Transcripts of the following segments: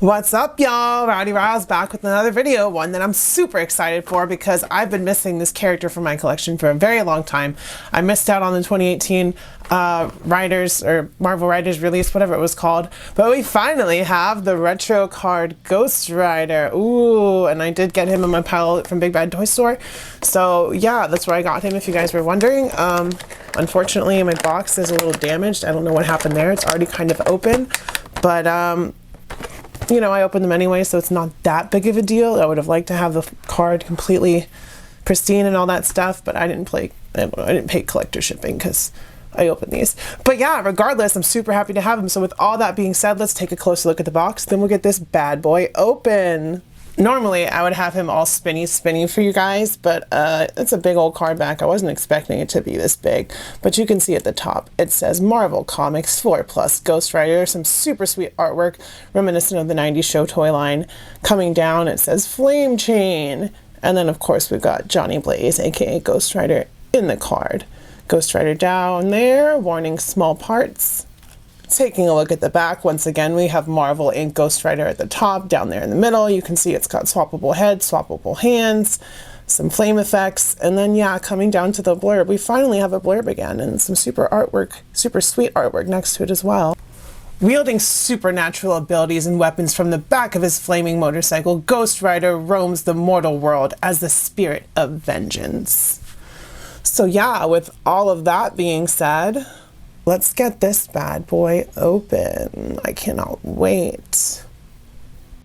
What's up, y'all? Rowdy Rouse back with another video, one that I'm super excited for because I've been missing this character from my collection for a very long time. I missed out on the 2018 Riders or Marvel Riders release, whatever it was called, but we finally have the retro card Ghost Rider. Ooh, and I did get him in my pile from Big Bad Toy Store. So yeah, that's where I got him, if you guys were wondering. Unfortunately, my box is a little damaged. I don't know what happened there. It's already kind of open, but you know, I opened them anyway, so it's not that big of a deal. I would have liked to have the card completely pristine and all that stuff, but I didn't pay collector shipping because I opened these. But yeah, regardless, I'm super happy to have them. So with all that being said, let's take a closer look at the box. Then we'll get this bad boy open. Normally, I would have him all spinny for you guys, but it's a big old card back. I wasn't expecting it to be this big, but you can see at the top, it says Marvel Comics 4+ Ghost Rider. Some super sweet artwork reminiscent of the 90s show toy line. Coming down, it says Flame Chain. And then, of course, we've got Johnny Blaze, aka Ghost Rider, in the card. Ghost Rider down there, warning small parts. Taking a look at the back, once again, we have Marvel and Ghost Rider at the top. Down there in the middle, you can see it's got swappable head, swappable hands, some flame effects, and then yeah, coming down to the blurb, we finally have a blurb again and some super sweet artwork next to it as well. Wielding supernatural abilities and weapons from the back of his flaming motorcycle, Ghost Rider roams the mortal world as the spirit of vengeance. So yeah, with all of that being said, let's get this bad boy open. I cannot wait.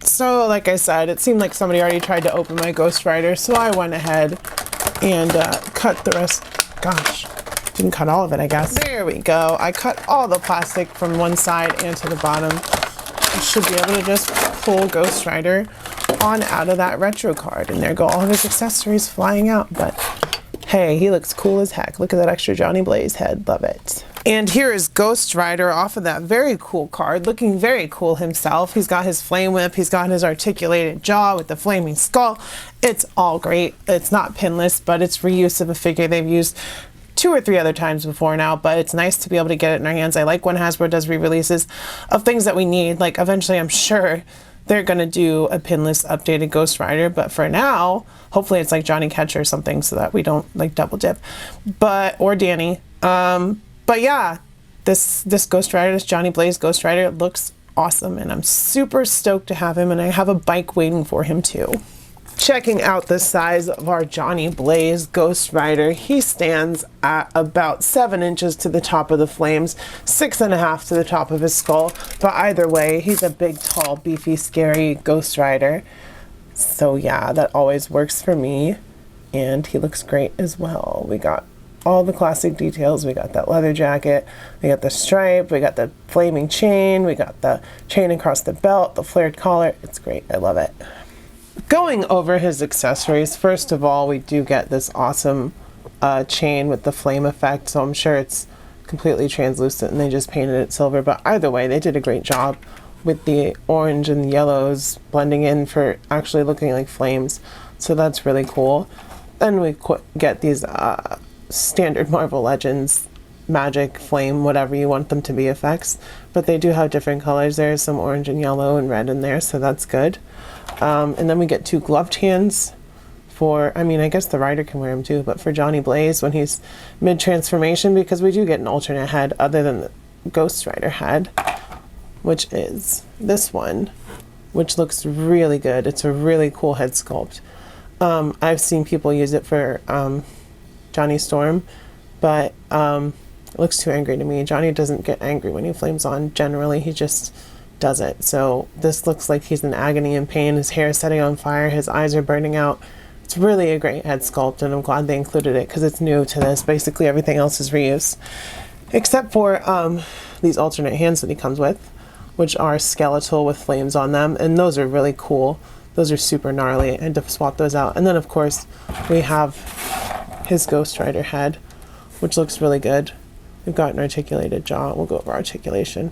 So like I said, it seemed like somebody already tried to open my Ghost Rider, so I went ahead and cut the rest. Gosh, didn't cut all of it, I guess. There we go. I cut all the plastic from one side and to the bottom. I should be able to just pull Ghost Rider on out of that retro card, and there go all of his accessories flying out. But hey, he looks cool as heck. Look at that extra Johnny Blaze head. Love it. And here is Ghost Rider off of that very cool card, looking very cool himself. He's got his flame whip, he's got his articulated jaw with the flaming skull. It's all great. It's not pinless, but it's reuse of a figure they've used 2 or 3 other times before now, but it's nice to be able to get it in our hands. I like when Hasbro does re-releases of things that we need. Like eventually, I'm sure they're gonna do a pinless updated Ghost Rider, but for now, hopefully it's like Johnny Ketch or something so that we don't like double dip, or Danny. But yeah, this Ghost Rider, this Johnny Blaze Ghost Rider looks awesome, and I'm super stoked to have him, and I have a bike waiting for him too. Checking out the size of our Johnny Blaze Ghost Rider, he stands at about 7 inches to the top of the flames, 6.5 to the top of his skull, but either way, he's a big, tall, beefy, scary Ghost Rider. So yeah, that always works for me, and he looks great as well. We got all the classic details. We got that leather jacket, we got the stripe, we got the flaming chain, we got the chain across the belt, the flared collar. It's great. I love it. Going over his accessories, first of all, we do get this awesome chain with the flame effect, so I'm sure it's completely translucent and they just painted it silver, but either way, they did a great job with the orange and yellows blending in for actually looking like flames, so that's really cool. Then we get these standard Marvel Legends magic, flame, whatever you want them to be effects, but they do have different colors. There's some orange and yellow and red in there, so that's good. And then we get 2 gloved hands for, I mean, I guess the rider can wear them too, but for Johnny Blaze when he's mid-transformation, because we do get an alternate head other than the Ghost Rider head, which is this one, which looks really good. It's a really cool head sculpt. I've seen people use it for Johnny Storm, but it looks too angry to me. Johnny doesn't get angry when he flames on. Generally, he just does it. So this looks like he's in agony and pain. His hair is setting on fire. His eyes are burning out. It's really a great head sculpt, and I'm glad they included it because it's new to this. Basically, everything else is reuse, except for these alternate hands that he comes with, which are skeletal with flames on them, and those are really cool. Those are super gnarly. I had to swap those out. And then, of course, we have his Ghost Rider head, which looks really good. We've got an articulated jaw. We'll go over articulation.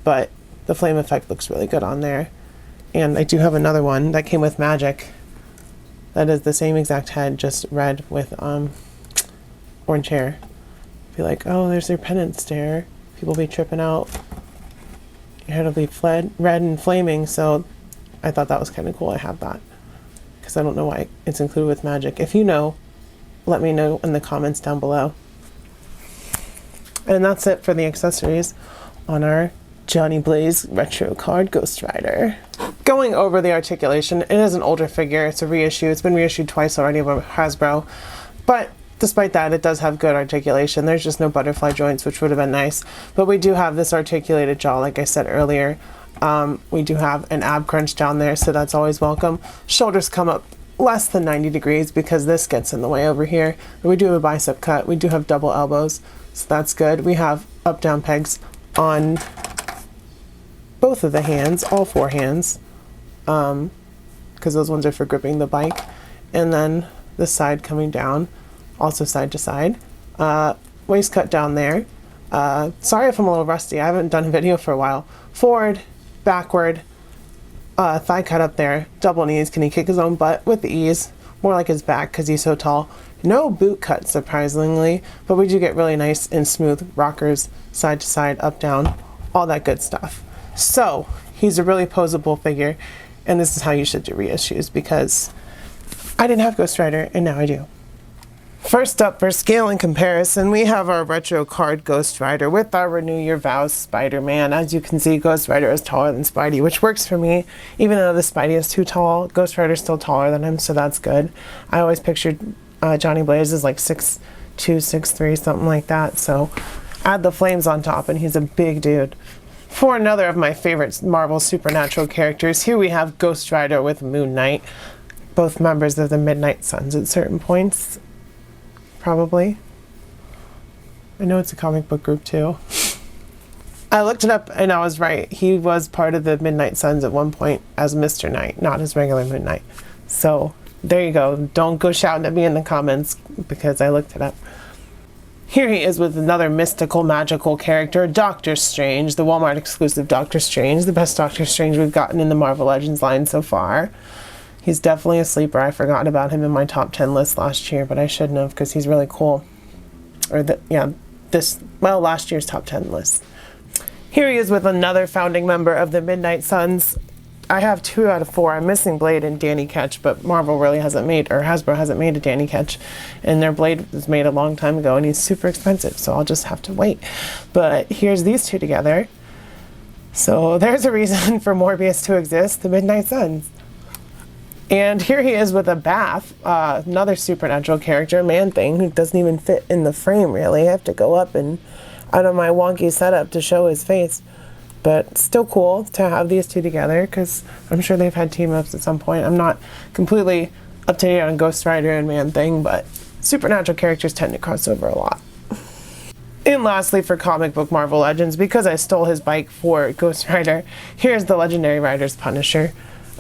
But the flame effect looks really good on there. And I do have another one that came with Magic that is the same exact head, just red with orange hair. Be like, oh, there's their penance stare. People be tripping out. your head will be red and flaming, so I thought that was kind of cool. I have that because I don't know why it's included with magic. If you know, let me know in the comments down below. And that's it for the accessories on our Johnny Blaze retro card Ghost Rider. Going over the articulation, it is an older figure. It's a reissue. It's been reissued twice already by Hasbro, but despite that, it does have good articulation. There's just no butterfly joints, which would have been nice. But we do have this articulated jaw, like I said earlier. We do have an ab crunch down there, so that's always welcome. Shoulders come up less than 90 degrees because this gets in the way over here. We do have a bicep cut. We do have double elbows, so that's good. We have up-down pegs on both of the hands, all four hands, because those ones are for gripping the bike. And then the side coming down, also side to side. Waist cut down there. Sorry if I'm a little rusty. I haven't done a video for a while. Forward, backward, thigh cut up there, double knees. Can he kick his own butt with ease? More like his back because he's so tall. No boot cut, surprisingly, but we do get really nice and smooth rockers, side to side, up, down, all that good stuff. So he's a really posable figure, and this is how you should do reissues because I didn't have Ghost Rider and now I do. First up, for scale and comparison, we have our retro card Ghost Rider with our Renew Your Vows Spider-Man. As you can see, Ghost Rider is taller than Spidey, which works for me. Even though the Spidey is too tall, Ghost Rider is still taller than him, so that's good. I always pictured Johnny Blaze as like 6'2", 6'3", something like that, so add the flames on top and he's a big dude. For another of my favorite Marvel Supernatural characters, here we have Ghost Rider with Moon Knight, both members of the Midnight Suns at certain points. Probably. I know it's a comic book group too. I looked it up and I was right. He was part of the Midnight Suns at one point as Mr. Knight, not as regular Moon Knight. So there you go. Don't go shouting at me in the comments because I looked it up. Here he is with another mystical, magical character, Doctor Strange, the Walmart exclusive Doctor Strange, the best Doctor Strange we've gotten in the Marvel Legends line so far. He's definitely a sleeper. I forgot about him in my top 10 list last year, but I shouldn't have because he's really cool. Last year's top 10 list. Here he is with another founding member of the Midnight Suns. I have 2 out of 4. I'm missing Blade and Danny Ketch, but Marvel really hasn't made, or Hasbro hasn't made a Danny Ketch, and their Blade was made a long time ago, and he's super expensive, so I'll just have to wait. But here's these two together. So there's a reason for Morbius to exist, the Midnight Suns. And here he is with a bath, another supernatural character, Man-Thing, who doesn't even fit in the frame, really. I have to go up and out of my wonky setup to show his face. But still cool to have these two together, because I'm sure they've had team-ups at some point. I'm not completely up to date on Ghost Rider and Man-Thing, but supernatural characters tend to cross over a lot. And lastly, for comic book Marvel Legends, because I stole his bike for Ghost Rider, here's the Legendary Riders Punisher.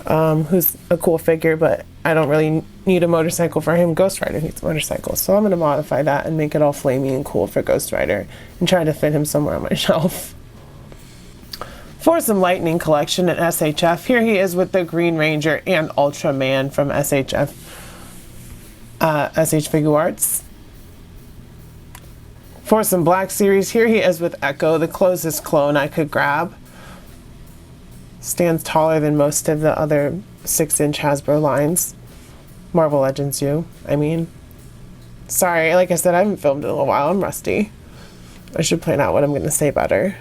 Who's a cool figure, but I don't really need a motorcycle for him. Ghost Rider needs a motorcycle, so I'm going to modify that and make it all flamey and cool for Ghost Rider and try to fit him somewhere on my shelf. For some Lightning Collection at SHF, here he is with the Green Ranger and Ultraman from SHF, SH Figure Arts. For some Black Series, here he is with Echo, the closest clone I could grab. Stands taller than most of the other 6-inch Hasbro lines. Marvel Legends do, I mean. Sorry, like I said, I haven't filmed in a little while. I'm rusty. I should plan out what I'm going to say better.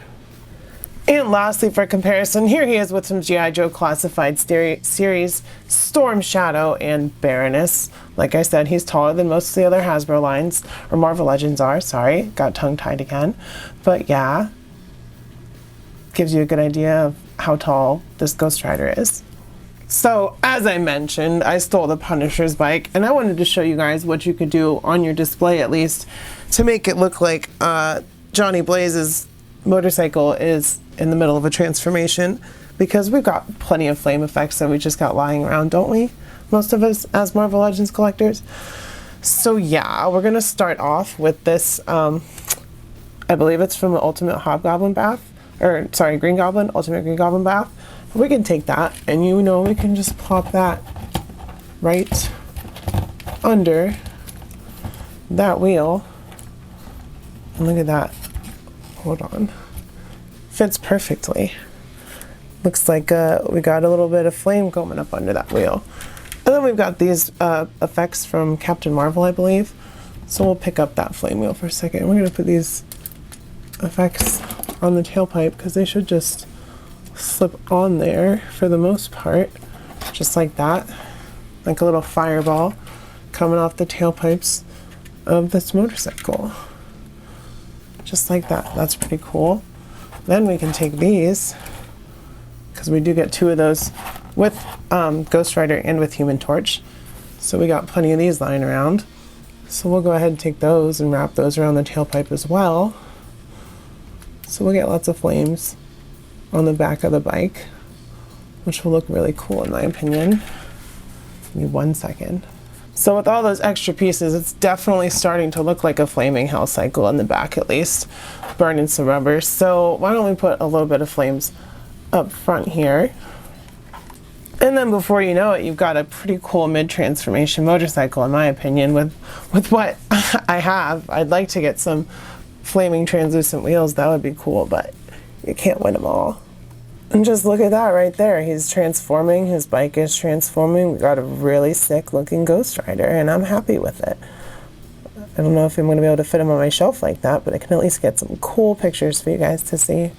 And lastly, for comparison, here he is with some G.I. Joe Classified series, Storm Shadow and Baroness. Like I said, he's taller than most of the other Hasbro lines, or Marvel Legends are. Sorry, got tongue-tied again. But yeah, gives you a good idea of how tall this Ghost Rider is. So, as I mentioned, I stole the Punisher's bike, and I wanted to show you guys what you could do on your display, at least, to make it look like Johnny Blaze's motorcycle is in the middle of a transformation, because we've got plenty of flame effects that we just got lying around, don't we? Most of us as Marvel Legends collectors. So yeah, we're gonna start off with this, I believe it's from the Ultimate Hobgoblin Bath, or sorry, Green Goblin, Ultimate Green Goblin Bath. We can take that, and you know, we can just plop that right under that wheel. And look at that. Hold on. Fits perfectly. Looks like we got a little bit of flame going up under that wheel. And then we've got these effects from Captain Marvel, I believe. So we'll pick up that flame wheel for a second. We're going to put these effects on the tailpipe because they should just slip on there for the most part. Just like that. Like a little fireball coming off the tailpipes of this motorcycle. Just like that. That's pretty cool. Then we can take these, because we do get 2 of those with Ghost Rider and with Human Torch. So we got plenty of these lying around. So we'll go ahead and take those and wrap those around the tailpipe as well. So we'll get lots of flames on the back of the bike, which will look really cool in my opinion. Give me 1 second. So with all those extra pieces, it's definitely starting to look like a flaming hell cycle in the back at least, burning some rubber. So why don't we put a little bit of flames up front here. And then before you know it, you've got a pretty cool mid-transformation motorcycle in my opinion with what I have. I'd like to get some flaming translucent wheels, that would be cool, but you can't win them all. And just look at that right there. He's transforming, his bike is transforming. We got a really sick looking Ghost Rider and I'm happy with it. I don't know if I'm going to be able to fit him on my shelf like that, but I can at least get some cool pictures for you guys to see.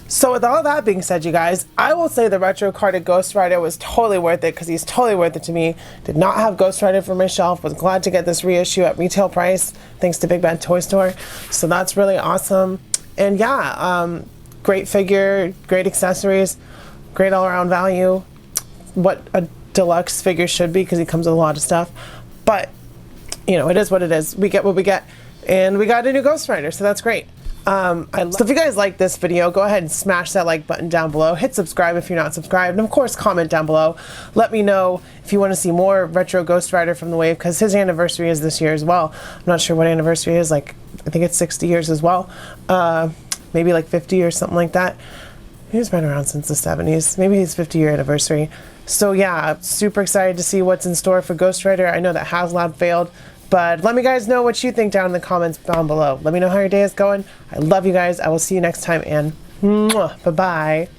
So with all that being said, you guys, I will say the retro carded Ghost Rider was totally worth it because he's totally worth it to me. Did not have Ghost Rider for my shelf. Was glad to get this reissue at retail price thanks to Big Bad Toy Store. So that's really awesome. And yeah, great figure, great accessories, great all-around value. What a deluxe figure should be because he comes with a lot of stuff. But, you know, it is what it is. We get what we get. And we got a new Ghost Rider, so that's great. So if you guys like this video, go ahead and smash that like button down below. Hit subscribe if you're not subscribed. And of course, comment down below. Let me know if you want to see more retro Ghost Rider from the Wave, because his anniversary is this year as well. I'm not sure what anniversary is. Like, I think it's 60 years as well. Maybe like 50 or something like that. He's been around since the 70s. Maybe his 50-year anniversary. So yeah, super excited to see what's in store for Ghost Rider. I know that HasLab failed. But let me guys know what you think down in the comments down below. Let me know how your day is going. I love you guys. I will see you next time, and bye-bye.